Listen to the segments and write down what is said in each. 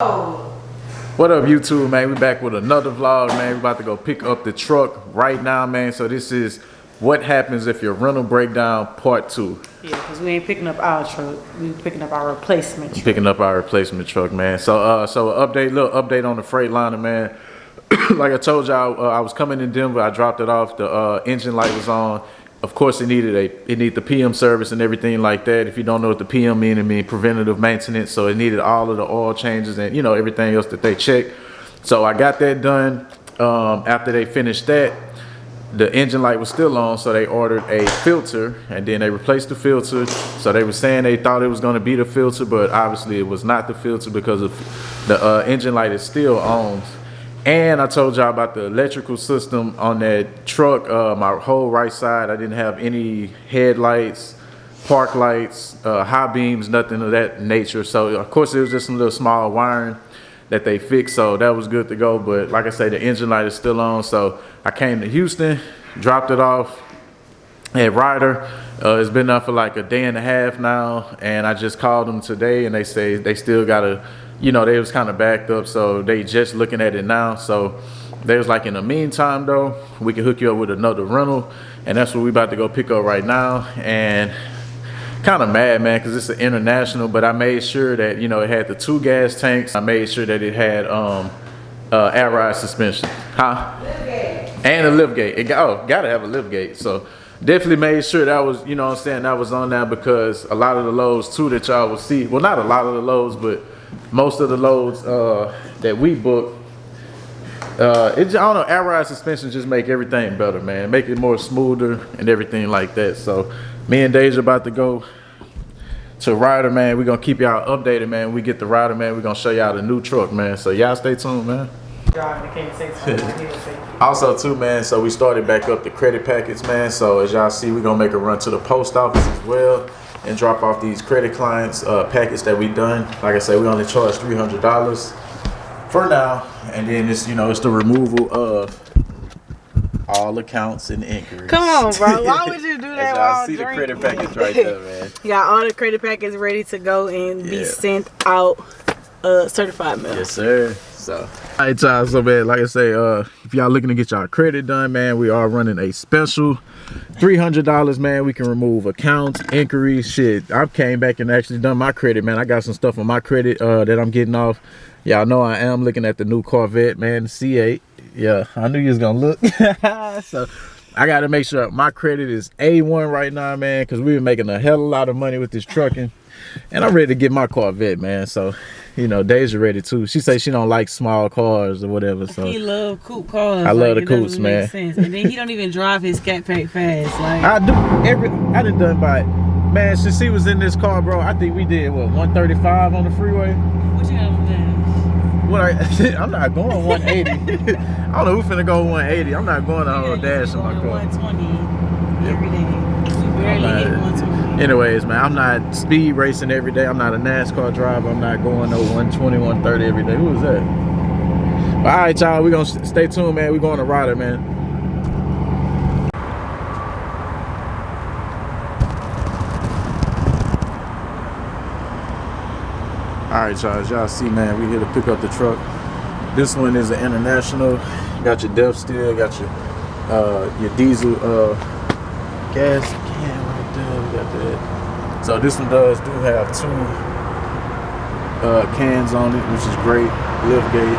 What up, YouTube, man? We back with another vlog, man. We about to go pick up the truck right now, man. So this is what happens if your rental breakdown part 2. Yeah, because we ain't picking up our truck. We picking up our replacement truck. Picking up our replacement truck, man. So little update on the Freightliner, man. Like I told y'all, I was coming in Denver. I dropped it off. The engine light was on. Of course, it needed the PM service and everything like that. If you don't know what the PM mean, it means preventative maintenance. So it needed all of the oil changes and everything else that they check. So I got that done. After they finished that, the engine light was still on, so they ordered a filter, and then they replaced the filter. So they were saying they thought it was going to be the filter, but obviously it was not the filter because of the engine light is still on. And I told y'all about the electrical system on that truck. My whole right side, I didn't have any headlights, park lights, high beams, nothing of that nature. So of course it was just some little small wiring that they fixed, so that was good to go. But like I say, the engine light is still on. So I came to Houston, dropped it off at Ryder. It's been up for like a day and a half now, and I just called them today, and they say they still gotta, they was kind of backed up, so they just looking at it now. So they was like, in the meantime though, we can hook you up with another rental, and that's what we about to go pick up right now. And kind of mad, man, because it's an international, but I made sure that it had the 2 gas tanks. I made sure that it had air ride suspension, and a lift gate. Gotta have a lift gate. So definitely made sure that was, that was on there, because a lot of the loads too that y'all will see, well, not a lot of the loads, but most of the loads that we book, I don't know, air ride suspension just make everything better, man. Make it more smoother and everything like that. So me and Deja about to go to Ryder, man. We're gonna keep y'all updated, man. When we get the Ryder, man, we're gonna show y'all the new truck, man. So y'all stay tuned, man. Also too, man, so we started back up the credit packets, man. So as y'all see, we're gonna make a run to the post office as well and drop off these credit clients packets that we done. Like I said, we only charge $300 for now, and then it's it's the removal of all accounts and inquiries. Come on, bro. Why would you do that while y'all see drinking? The credit package right there, man. Got all the credit packets ready to go and be sent out certified mail. Yes, sir. So, all right, y'all. So, man, like I say, if y'all looking to get y'all credit done, man, we are running a special $300, man. We can remove accounts, inquiries, shit. I came back and actually done my credit, man. I got some stuff on my credit that I'm getting off. Y'all know I am looking at the new Corvette, man, the C8. Yeah, I knew you was gonna look. So I gotta make sure my credit is A1 right now, man, because we've been making a hell of a lot of money with this trucking, and I'm ready to get my Corvette, man. So Deja ready too. She say she don't like small cars or whatever. So he love coupe cars. I love the coupes, man. And then he don't even drive his cat pack fast. Like I do. I done by it, man. Since he was in this car, bro, I think we did what, 135 on the freeway. What you got there? I'm not going 180. I don't know who finna go 180. I'm not going a whole dash in my car. 120 every day. You barely hit 120. Anyways, man, I'm not speed racing every day. I'm not a NASCAR driver. I'm not going no 120, 130 every day. Who is that? But all right, y'all, we gonna stay tuned, man. We going to Ryder, man. All right, y'all, as y'all see, man, we here to pick up the truck. This one is an international. Got your depth still, got your diesel gas can right there. We got that. So this one do have 2 cans on it, which is great. Lift gate.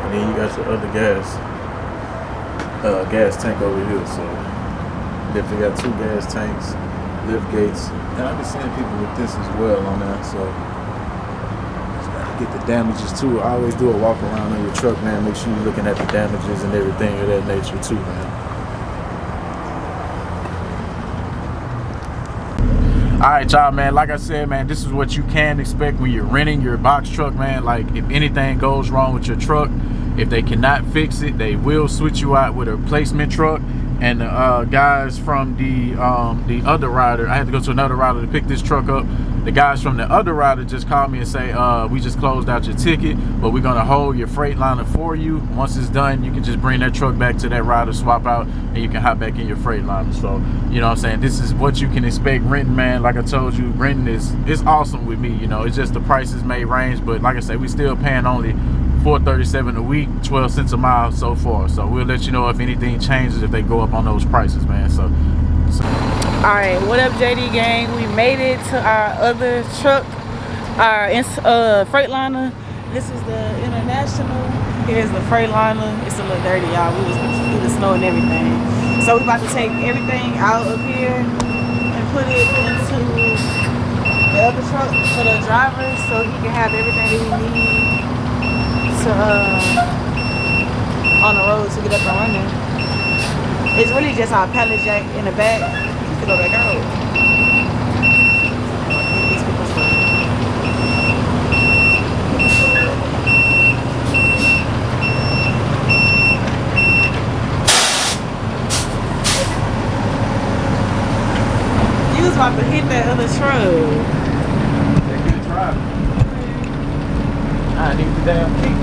And then you got your other gas tank over here. So definitely got 2 gas tanks, lift gates, and I've been seeing people with this as well on that. So just gotta get the damages too. I always do a walk around on your truck, man. Make sure you're looking at the damages and everything of that nature too, man. All right, y'all, man, like I said, man, this is what you can expect when you're renting your box truck, man. Like, if anything goes wrong with your truck, if they cannot fix it, they will switch you out with a replacement truck. and the guys from the other Ryder, I had to go to another Ryder to pick this truck up. The guys from the other Ryder just called me and say, we just closed out your ticket, but we're gonna hold your Freightliner for you. Once it's done, you can just bring that truck back to that Ryder, swap out, and you can hop back in your Freightliner. So, you know what I'm saying, this is what you can expect renting, man. Like I told you, renting is awesome with me, you know. It's just the prices may range, but like I said, we still paying only $4.37 a week, 12 cents a mile so far. So we'll let you know if anything changes, if they go up on those prices, man. So. All right, what up, JD gang? We made it to our other truck, our Freightliner. This is the International. Here's the Freightliner. It's a little dirty, y'all. We was through the snow and everything. So we about to take everything out of here and put it into the other truck for the driver, so he can have everything that he needs to on the road to get up and running. It's really just our pallet jack in the back. You can go back out. These people's stuff. You was about to hit that other truck. That good drive. I need the damn key.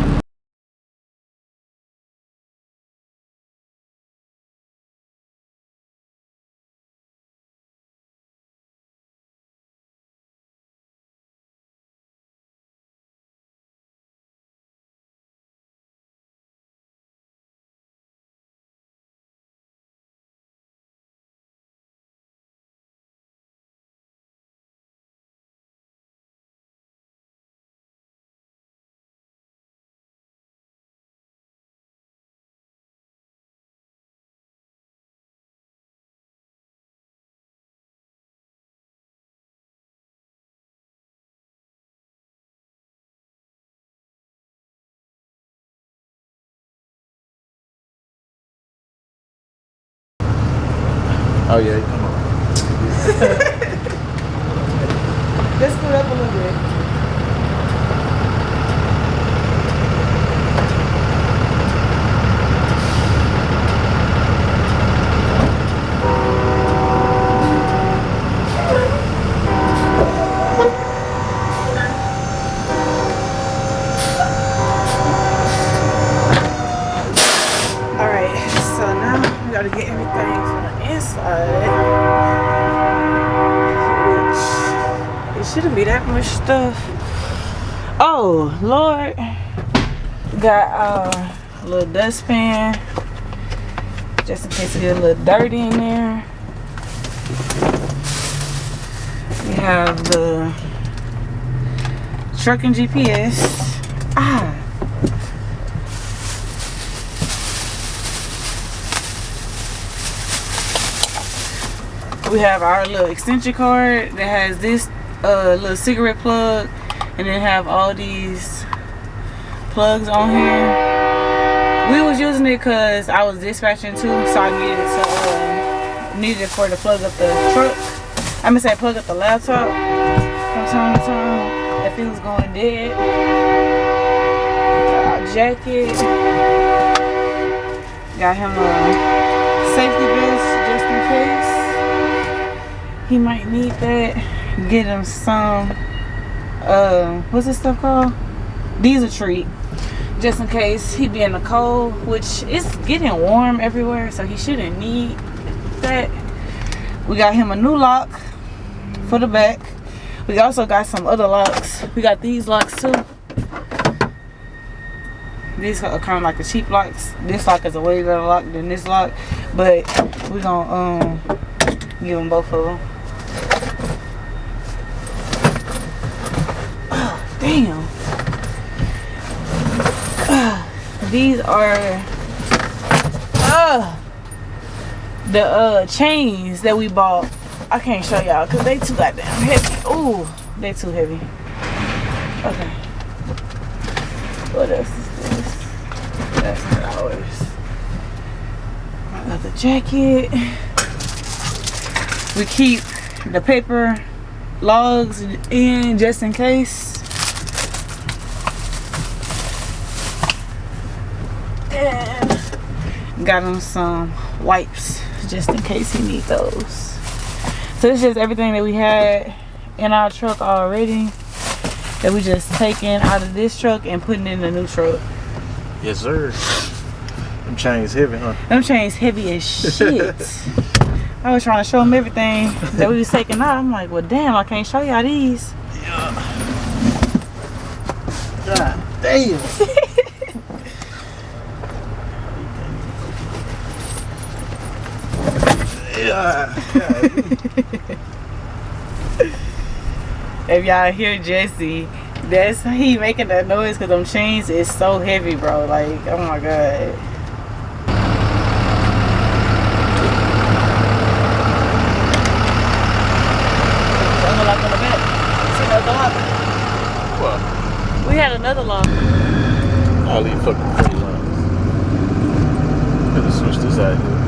Oh yeah, come on. Let's scoot up a little bit. Alright, so now we gotta get everything from the inside. It shouldn't be that much stuff. Oh Lord, got our little dustpan just in case it get a little dirty in there. We have the trucking GPS. We have our little extension cord that has this little cigarette plug, and then have all these plugs on here. We was using it because I was dispatching too, so I needed it for to plug up the truck. I'm gonna say plug up the laptop from time to time if it was going dead. Got our jacket. Got him a safety vest just in case. He might need that. Get him some, what's this stuff called? Diesel treat. Just in case he be in the cold, which is getting warm everywhere, so he shouldn't need that. We got him a new lock for the back. We also got some other locks. We got these locks too. These are kind of like the cheap locks. This lock is a way better lock than this lock, but we're gonna give them both of them. Damn. These are the chains that we bought. I can't show y'all because they too goddamn heavy. Ooh, they too heavy. Okay. What else is this? That's ours. My other jacket. We keep the paper logs in just in case. And got him some wipes just in case he need those. So it's just everything that we had in our truck already that we just taking out of this truck and putting in the new truck. Yes, sir. Them chains heavy, huh? Them chains heavy as shit. I was trying to show them everything that we was taking out. I'm like, well, damn, I can't show y'all these. Yeah. God damn. Yeah. If y'all hear Jesse, that's he making that noise because them chains is so heavy, bro. Like, oh my god. What? We had another lock. All these fucking Freightlines. Better switch this out here.